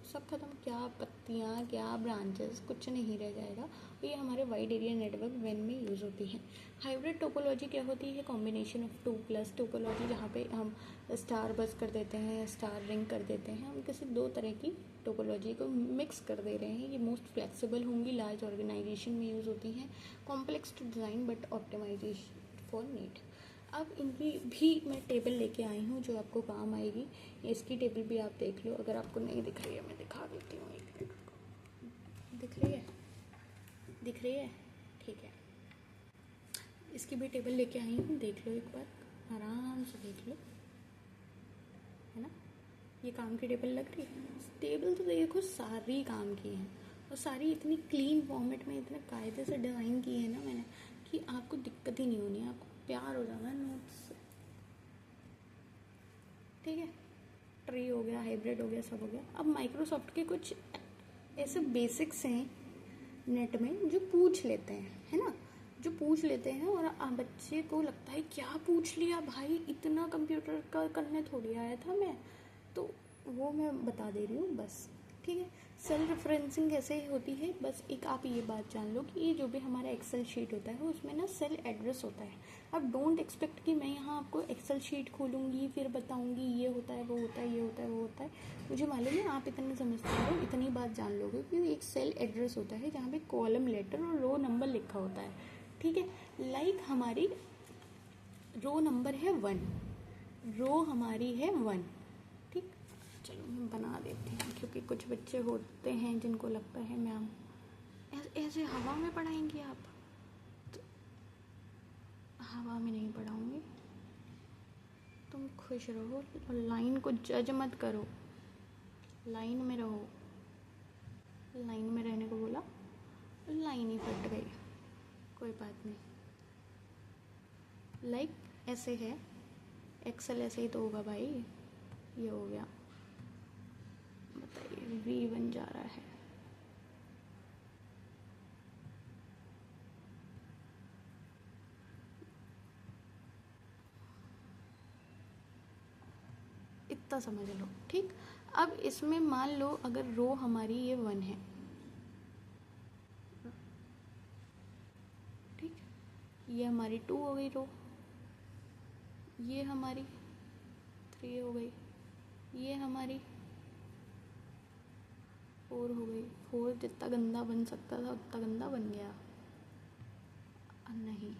Speaker 1: सब खत्म, क्या पत्तियाँ क्या ब्रांचेस, कुछ नहीं रह जाएगा। ये हमारे वाइड एरिया नेटवर्क वैन में यूज़ होती है। हाइब्रिड टोपोलॉजी क्या होती है? कॉम्बिनेशन ऑफ 2+ टोपोलॉजी, जहाँ पे हम स्टार बस कर देते हैं, स्टार रिंग कर देते हैं, हम किसी दो तरह की टोपोलॉजी को मिक्स कर दे रहे हैं। ये मोस्ट फ्लेक्सिबल होंगी, लार्ज ऑर्गेनाइजेशन में यूज़ होती हैं, complex to design but optimisation for need. अब इनकी भी मैं टेबल लेके आई हूँ जो आपको काम आएगी। इसकी टेबल भी आप देख लो, अगर आपको नहीं दिख रही है मैं दिखा देती हूँ। एक मिनट, दिख रही है? दिख रही है? ठीक है, इसकी भी टेबल लेके आई हूँ, देख लो एक बार, आराम से देख लो, है ना? ये काम की टेबल लग रही है? टेबल तो देखो सारी काम की है, और सारी इतनी क्लीन फॉर्मेट में इतने कायदे से डिज़ाइन की है ना मैंने, कि आपको दिक्कत ही नहीं होनी, आपको प्यार हो जाना नोट्स से। ठीक है, ट्री हो गया, हाइब्रिड हो गया, सब हो गया। अब माइक्रोसॉफ्ट के कुछ ऐसे बेसिक्स हैं नेट में जो पूछ लेते हैं, है ना, जो पूछ लेते हैं, और बच्चे को लगता है क्या पूछ लिया भाई, इतना कंप्यूटर का करने थोड़ी आया था मैं, तो वो मैं बता दे रही हूँ बस। ठीक है, सेल रेफरेंसिंग कैसे होती है? बस एक आप ये बात जान लो कि ये जो भी हमारा एक्सेल शीट होता है उसमें ना सेल एड्रेस होता है। अब डोंट एक्सपेक्ट कि मैं यहाँ आपको एक्सेल शीट खोलूँगी फिर बताऊँगी ये होता है वो होता है ये होता है वो होता है। मुझे मालूम है आप इतने समझते हो, इतनी बात जान लोगे कि एक सेल एड्रेस होता है जहाँ पे कॉलम लेटर और रो नंबर लिखा होता है। ठीक है। लाइक हमारी रो नंबर है 1, रो हमारी है 1, ठीक। चलो मैं बना देती हूँ, क्योंकि कुछ बच्चे होते हैं जिनको लगता है मैम ऐसे हवा में पढ़ाएंगी आप, तो हवा में नहीं पढ़ाऊँगी। तुम खुश रहो और लाइन को जज मत करो, लाइन में रहो। लाइन में रहने को बोला, लाइन ही फट गई, कोई बात नहीं। लाइक ऐसे है, एक्सेल ऐसे ही तो होगा भाई। ये हो गया, बताइए V1 जा रहा है। इतना समझ लो, ठीक। अब इसमें मान लो अगर रो हमारी ये 1 है, ठीक। ये हमारी 2 हो गई रो, ये हमारी 3 हो गई, ये हमारी 4 हो गई। 4 जितना गंदा बन सकता था उतना गंदा बन गया। नहीं,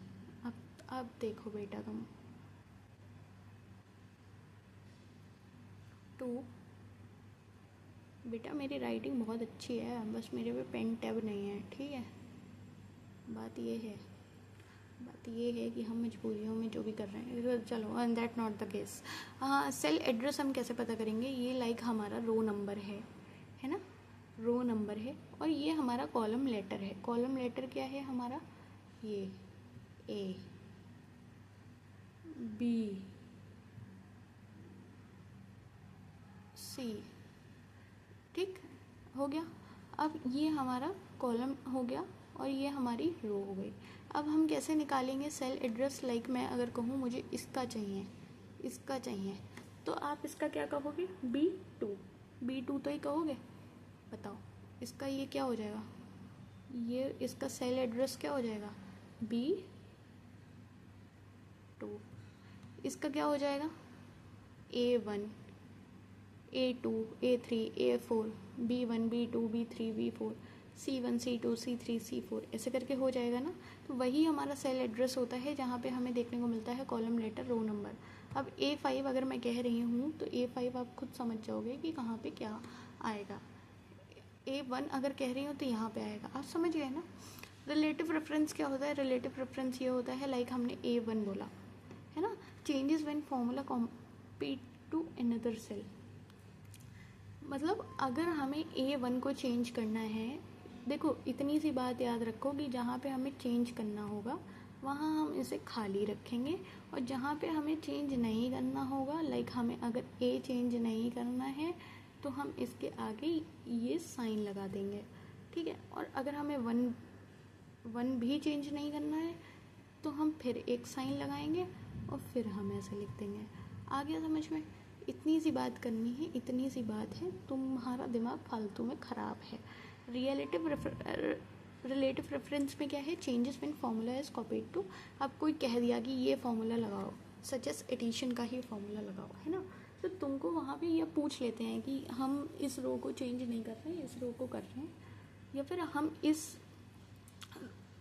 Speaker 1: अब देखो बेटा तुम 2। बेटा मेरी राइटिंग बहुत अच्छी है, बस मेरे पे पेन टैब नहीं है, ठीक है। बात ये है कि हम मजबूरियों में जो भी कर रहे हैं, चलो and that not the case. हाँ, सेल एड्रेस हम कैसे पता करेंगे? ये लाइक हमारा रो नंबर है ना, रो नंबर है, और ये हमारा कॉलम लेटर है। कॉलम लेटर क्या है हमारा? ये A, B, C, ठीक हो गया। अब ये हमारा कॉलम हो गया और ये हमारी रो हो गई। अब हम कैसे निकालेंगे सेल एड्रेस? लाइक मैं अगर कहूँ मुझे इसका चाहिए, तो आप इसका क्या कहोगे? B2 तो ही कहोगे। बताओ इसका ये क्या हो जाएगा? ये इसका सेल एड्रेस क्या हो जाएगा? B2। इसका क्या हो जाएगा? A1, A2, A3, A4, B1, B2, B3, B4, C1, C2, C3, C4, ऐसे करके हो जाएगा ना। तो वही हमारा सेल एड्रेस होता है जहाँ पे हमें देखने को मिलता है कॉलम लेटर रो नंबर। अब A5 अगर मैं कह रही हूँ तो A5 आप खुद समझ जाओगे कि कहाँ पे क्या आएगा। A1 अगर कह रही हूँ तो यहाँ पे आएगा, आप समझ गए ना। रिलेटिव रेफरेंस क्या होता है? रिलेटिव रेफरेंस ये होता है लाइक हमने A1 बोला है ना, changes when formula compete to another cell. मतलब अगर हमें A1 को चेंज करना है, देखो इतनी सी बात याद रखो कि जहाँ पे हमें चेंज करना होगा वहाँ हम इसे खाली रखेंगे, और जहाँ पे हमें चेंज नहीं करना होगा, लाइक हमें अगर A चेंज नहीं करना है तो हम इसके आगे ये साइन लगा देंगे, ठीक है। और अगर हमें वन भी चेंज नहीं करना है तो हम फिर एक साइन लगाएंगे और फिर हम ऐसे लिख देंगे। आ गया समझ में? इतनी सी बात करनी है, इतनी सी बात है। तुम्हारा दिमाग फालतू में ख़राब है। रिलेटिव रेफरेंस में क्या है? Changes when formula is copied to. अब कोई कह दिया कि ये फॉर्मूला लगाओ, सच एज एडिशन का ही फॉर्मूला लगाओ, है ना। तो तुमको वहाँ पे ये पूछ लेते हैं कि हम इस रो को चेंज नहीं कर रहे हैं, इस रो को कर रहे हैं, या फिर हम इस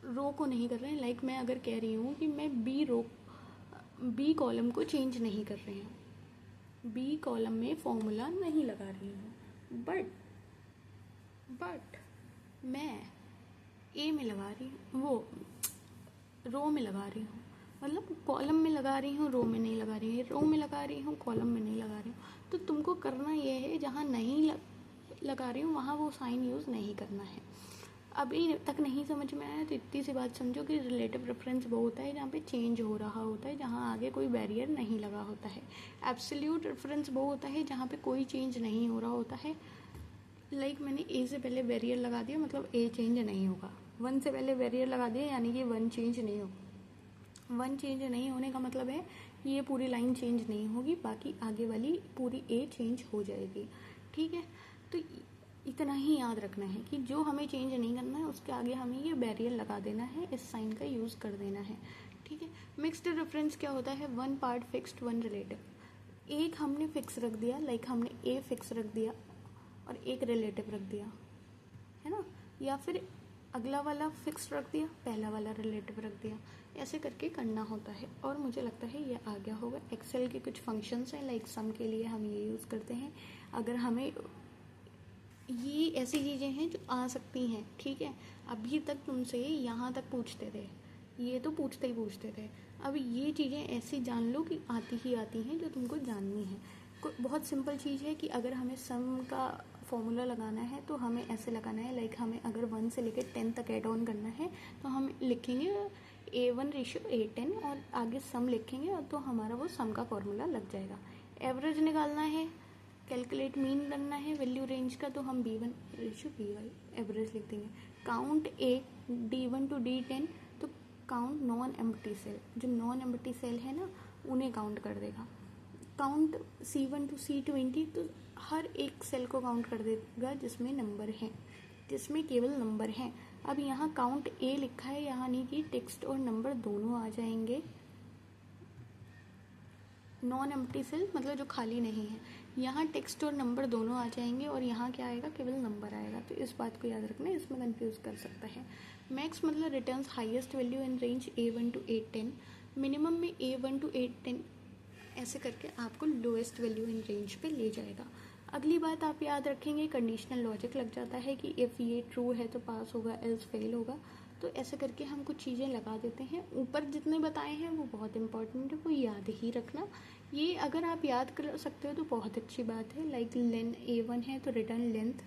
Speaker 1: रो को नहीं कर रहे हैं। लाइक मैं अगर कह रही हूँ कि मैं बी कॉलम को चेंज नहीं कर रही हूँ, बी कॉलम में फॉर्मूला नहीं लगा रही हूँ, बट मैं ए में लगा रही हूँ, वो रो में लगा रही हूँ। मतलब कॉलम में लगा रही हूँ, रो में नहीं लगा रही हूँ, रो में लगा रही हूँ, कॉलम में नहीं लगा रही हूँ। तो तुमको करना ये है, जहाँ नहीं लगा रही हूँ वहाँ वो साइन यूज़ नहीं करना है। अभी तक नहीं समझ में आया तो इतनी सी बात समझो कि रिलेटिव रेफरेंस वो होता है जहाँ पे चेंज हो रहा होता है, जहाँ आगे कोई बैरियर नहीं लगा होता है। एब्सोल्यूट रेफरेंस वो होता है जहाँ पे कोई चेंज नहीं हो रहा होता है। लाइक मैंने ए से पहले बैरियर लगा दिया, मतलब ए चेंज नहीं होगा। 1 से पहले बैरियर लगा दिया यानी कि 1 चेंज नहीं होगा। 1 चेंज नहीं होने का मतलब है ये पूरी लाइन चेंज नहीं होगी, बाकी आगे वाली पूरी ए चेंज हो जाएगी, ठीक है। तो इतना ही याद रखना है कि जो हमें चेंज नहीं करना है उसके आगे हमें ये बैरियर लगा देना है, इस साइन का यूज़ कर देना है, ठीक है। मिक्स्ड रेफरेंस क्या होता है? 1 पार्ट फिक्स्ड 1 रिलेटिव। एक हमने फिक्स रख दिया, लाइक हमने ए फिक्स रख दिया और एक रिलेटिव रख दिया, है ना। या फिर अगला वाला फिक्स रख दिया, पहला वाला रिलेटिव रख दिया, ऐसे करके करना होता है। और मुझे लगता है ये आ गया होगा। एक्सेल के कुछ फंक्शंस हैं, लाइक सम के लिए हम ये यूज़ करते हैं। अगर हमें ये ऐसी चीज़ें हैं जो आ सकती हैं, ठीक है। अभी तक तुमसे यहाँ तक पूछते थे, ये तो पूछते ही पूछते थे। अब ये चीज़ें ऐसी जान लो कि आती ही आती हैं जो तुमको जाननी है। बहुत सिंपल चीज़ है कि अगर हमें सम का फॉर्मूला लगाना है तो हमें ऐसे लगाना है, लाइक हमें अगर 1 से लेकर 10 तक ऐड ऑन करना है तो हम लिखेंगे A1:A10 और आगे सम लिखेंगे और तो हमारा वो सम का फॉर्मूला लग जाएगा। एवरेज निकालना है, कैलकुलेट मीन करना है वैल्यू रेंज का, तो हम B1:BY एवरेज लिख देंगे। Count A D1 to D10, तो काउंट नॉन एम्प्टी सेल, जो नॉन एम्प्टी सेल है ना उन्हें काउंट कर देगा। काउंट C1 to C20, तो हर एक सेल को काउंट कर देगा जिसमें नंबर हैं, जिसमें केवल नंबर हैं। अब यहाँ काउंट A लिखा है, यहाँ नहीं कि टेक्स्ट और नंबर दोनों आ जाएंगे। नॉन एम्प्टी सेल मतलब जो खाली नहीं है, यहाँ टेक्स्ट और नंबर दोनों आ जाएंगे और यहाँ क्या आएगा, केवल नंबर आएगा। तो इस बात को याद रखना, इसमें कंफ्यूज कर सकता है। मैक्स मतलब returns highest value in range A1 to A10, minimum में A1 to A10, ऐसे करके आपको लोएस्ट वैल्यू इन रेंज पे ले जाएगा। अगली बात आप याद रखेंगे, कंडीशनल लॉजिक लग जाता है कि इफ़ ये ट्रू है तो पास होगा, एल्स फेल होगा। तो ऐसे करके हम कुछ चीज़ें लगा देते हैं। ऊपर जितने बताए हैं वो बहुत इंपॉर्टेंट है, वो याद ही रखना। ये अगर आप याद कर सकते हो तो बहुत अच्छी बात है। लाइक लेन A1 है तो return length,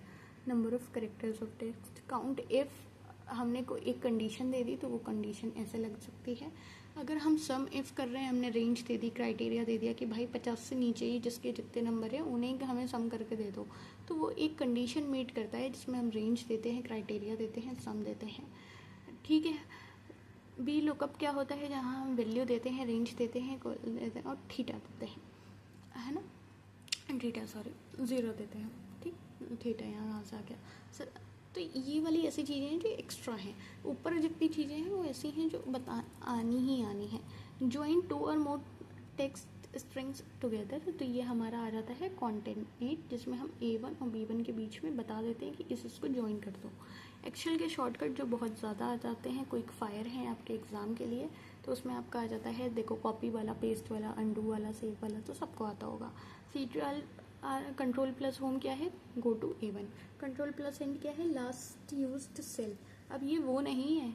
Speaker 1: number of characters of text. Count if हमने को एक कंडीशन दे दी तो वो कंडीशन ऐसे लग सकती है। अगर हम सम इफ़ कर रहे हैं, हमने रेंज दे दी, क्राइटेरिया दे दिया कि भाई 50 से नीचे ही जिसके जितने नंबर हैं उन्हें हमें सम करके दे दो, तो वो एक कंडीशन मीट करता है जिसमें हम रेंज देते हैं, क्राइटेरिया देते हैं, सम देते हैं, ठीक है। बी लुकअप क्या होता है, जहाँ हम वैल्यू देते हैं, रेंज देते हैं और थीटा देते हैं, है ना, थीटा सॉरी 0 देते हैं, ठीक। थीटा यहाँ से आ गया। तो ये वाली ऐसी चीज़ें हैं जो एक्स्ट्रा हैं। ऊपर जितनी चीज़ें हैं वो ऐसी हैं जो आनी ही आनी है। ज्वाइन 2 और मोर टेक्स्ट स्ट्रिंग्स टुगेदर, तो ये हमारा आ जाता है कॉन्टेनेट, जिसमें हम A1 और B1 के बीच में बता देते हैं कि इसको ज्वाइन कर दो। एक्सेल के शॉर्टकट जो बहुत ज़्यादा आ जाते हैं, क्विक फायर हैं आपके एग्ज़ाम के लिए, तो उसमें आपका आ जाता है, देखो कॉपी वाला, पेस्ट वाला, अंडू वाला, सेव वाला, तो सबको आता होगा। सीट्रल कंट्रोल प्लस होम क्या है, go to A1। Control plus end क्या है, लास्ट यूज्ड सेल। अब ये वो नहीं है,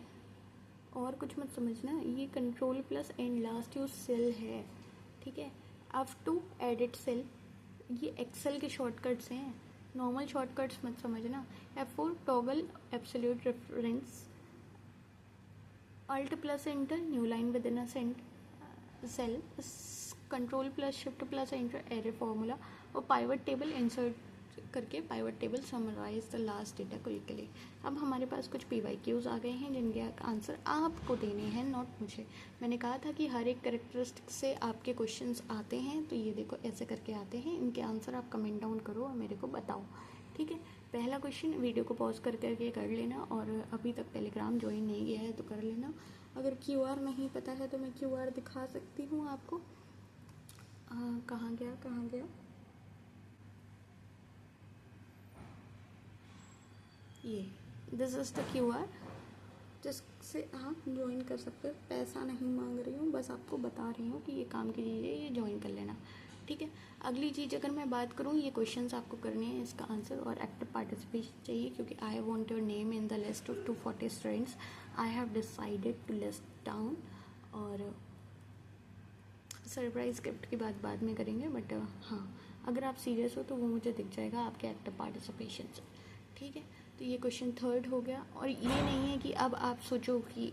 Speaker 1: और कुछ मत समझना, ये control plus end last use cell है, ठीक है। अब टू एडिट सेल, ये एक्सेल के शॉर्टकट्स हैं, नॉर्मल शॉर्टकट्स मत समझना। F4 toggle absolute reference, alt plus enter new line within a cell, control plus shift plus enter array formula, और पाइवट टेबल इंसर्ट करके pivot table summarise the last data quickly. अब हमारे पास कुछ PYQs आ गए हैं जिनके answer आपको देने हैं, नॉट मुझे। मैंने कहा था कि हर एक कैरेक्टरिस्टिक से आपके क्वेश्चंस आते हैं, तो ये देखो ऐसे करके आते हैं। इनके आंसर आप कमेंट डाउन करो और मेरे को बताओ, ठीक है। पहला क्वेश्चन, वीडियो को पॉज कर करके कर लेना, और अभी तक टेलीग्राम ज्वाइन नहीं किया है तो कर लेना। अगर QR नहीं पता है तो मैं QR दिखा सकती हूँ आपको। कहाँ गया, ये दिस इज़ द QR जिससे आप ज्वाइन कर सकते हो। पैसा नहीं मांग रही हूँ, बस आपको बता रही हूँ कि ये काम की चीज़ है, ये ज्वाइन कर लेना, ठीक है। अगली चीज़ अगर मैं बात करूँ, ये क्वेश्चंस आपको करने हैं, इसका आंसर और एक्टिव पार्टिसिपेशन चाहिए, क्योंकि I want your name in the list of 240 students I have decided to list down. और सरप्राइज गिफ्ट की बात बाद में करेंगे, बट हाँ, अगर आप सीरियस हो तो वो मुझे दिख जाएगा आपके एक्टिव पार्टिसिपेशन से, ठीक है। तो ये क्वेश्चन थर्ड हो गया। और ये नहीं है कि अब आप सोचो कि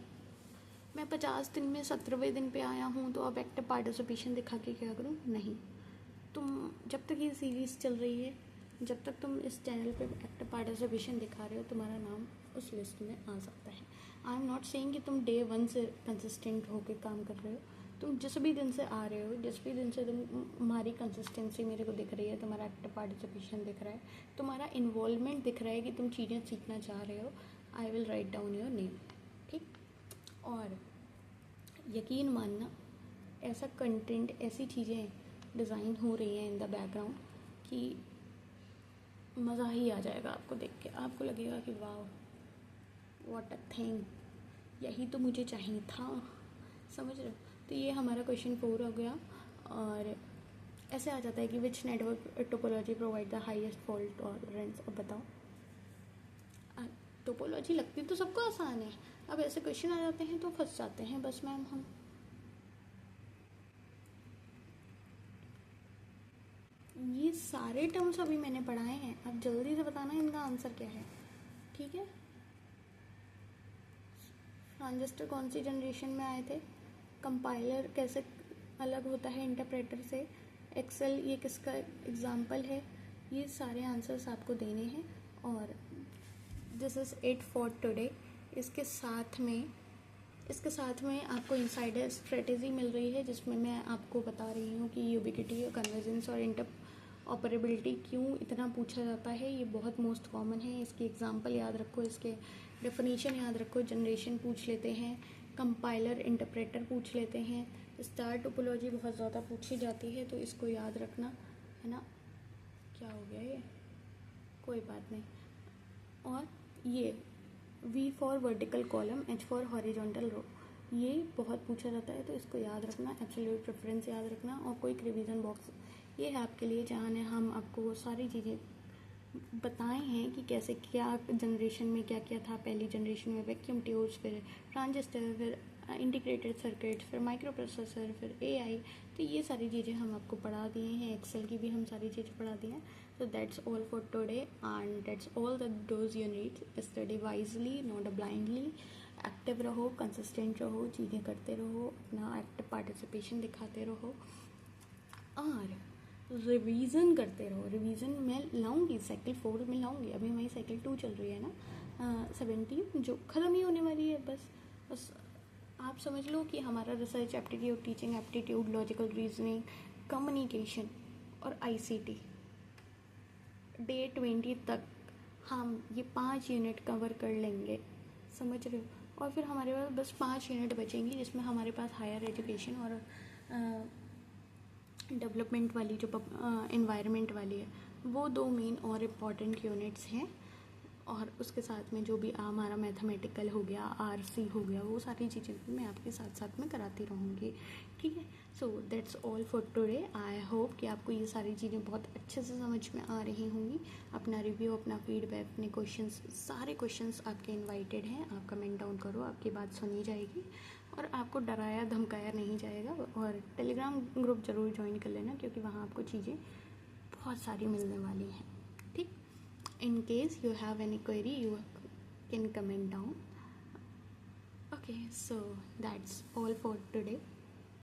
Speaker 1: मैं 50 दिन में 17वें दिन पे आया हूँ तो अब एक्टिव पार्टिसिपेशन दिखा के क्या करूँ, नहीं। तुम जब तक ये सीरीज़ चल रही है, जब तक तुम इस चैनल पे एक्टिव पार्टिसिपेशन दिखा रहे हो, तुम्हारा नाम उस लिस्ट में आ सकता है। आई एम नॉट सेइंग कि तुम डे 1 से कंसिस्टेंट होकर काम कर रहे हो। तुम जिस भी दिन से आ रहे हो, जिस भी दिन से तुम्हारी कंसिस्टेंसी मेरे को दिख रही है, तुम्हारा एक्टिव पार्टिसिपेशन दिख रहा है, तुम्हारा इन्वॉल्वमेंट दिख रहा है कि तुम चीज़ें सीखना चाह रहे हो, I will write down your name, ठीक। और यकीन मानना, ऐसा कंटेंट, ऐसी चीज़ें डिज़ाइन हो रही हैं इन द बैकग्राउंड कि मज़ा ही आ जाएगा आपको देख के। आपको लगेगा कि वाह, व्हाट अ थिंग, यही तो मुझे चाहिए था, समझ रहे हो। तो ये हमारा क्वेश्चन 4 हो गया। और ऐसे आ जाता है कि which network topology provide the highest fault tolerance. अब बताओ, टोपोलॉजी लगती तो सबको आसान है, अब ऐसे क्वेश्चन आ जाते हैं तो फंस जाते हैं बस मैम हम। ये सारे टर्म्स अभी मैंने पढ़ाए हैं, अब जल्दी से बताना इनका आंसर क्या है, ठीक है। ट्रांजिस्टर कौन सी जनरेशन में आए थे, कंपाइलर कैसे अलग होता है इंटरप्रेटर से, एक्सेल ये किसका एग्जाम्पल है, ये सारे आंसर्स आपको देने हैं। और this is it for today. इसके साथ में आपको इनसाइडर स्ट्रेटेजी मिल रही है, जिसमें मैं आपको बता रही हूँ कि यूबिक्विटी और कन्वर्जेंस और इंटर ऑपरेबिलिटी क्यों इतना पूछा जाता है। ये बहुत मोस्ट कॉमन है, इसकी एग्जांपल याद रखो, इसके डेफिनेशन याद रखो, जनरेशन पूछ लेते हैं, कंपाइलर इंटरप्रेटर पूछ लेते हैं, स्टार टोपोलॉजी बहुत ज़्यादा पूछी जाती है, तो इसको याद रखना है ना। क्या हो गया ये, कोई बात नहीं। और ये V for vertical column, H for horizontal row, ये बहुत पूछा जाता है, तो इसको याद रखना। एब्सोल्यूट प्रेफरेंस याद रखना। और कोई रिवीजन बॉक्स ये है आपके लिए, जहाँ ने हम आपको वो सारी चीज़ें बताए हैं कि कैसे क्या जनरेशन में क्या क्या था। पहली जनरेशन में वैक्यूम ट्यूब्स, फिर ट्रांजिस्टर, फिर इंटीग्रेटेड सर्किट्स, फिर माइक्रो प्रोसेसर, फिर AI। तो ये सारी चीज़ें हम आपको पढ़ा दिए हैं, एक्सेल की भी हम सारी चीज़ें पढ़ा दी हैं। So that's all for today, and that's all the dose you need. Study wisely, not blindly. Active रहो, कंसिस्टेंट रहो, चीज़ें करते रहो, अपना एक्टिव पार्टिसिपेशन दिखाते रहो और रिवीजन करते रहो। रिवीजन मैं लाऊंगी, साइकिल 4 में लाऊंगी, अभी मेरी साइकिल 2 चल रही है ना, 17 जो ख़त्म ही होने वाली है। बस आप समझ लो कि हमारा research aptitude, teaching aptitude, logical reasoning, communication और ICT डे 20 तक हम ये 5 यूनिट कवर कर लेंगे, समझ रहे हो। और फिर हमारे पास बस 5 यूनिट बचेंगी, जिसमें हमारे पास हायर एजुकेशन और डेवलपमेंट वाली जो इन्वायरमेंट वाली है, वो 2 मेन और इम्पॉर्टेंट यूनिट्स हैं। और उसके साथ में जो भी हमारा मैथमेटिकल हो गया, RC हो गया, वो सारी चीज़ें मैं आपके साथ साथ में कराती रहूँगी, ठीक है। So that's all for today. I hope कि आपको ये सारी चीज़ें बहुत अच्छे से समझ में आ रही होंगी। अपना रिव्यू, अपना फीडबैक, अपने क्वेश्चंस, सारे क्वेश्चंस आपके इनवाइटेड हैं। आप कमेंट डाउन करो, आपकी बात सुनी जाएगी और आपको डराया धमकाया नहीं जाएगा। और टेलीग्राम ग्रुप ज़रूर ज्वाइन कर लेना, क्योंकि वहाँ आपको चीज़ें बहुत सारी मिलने वाली हैं, ठीक। In case you have any query, you can comment down. Okay, so that's all for today.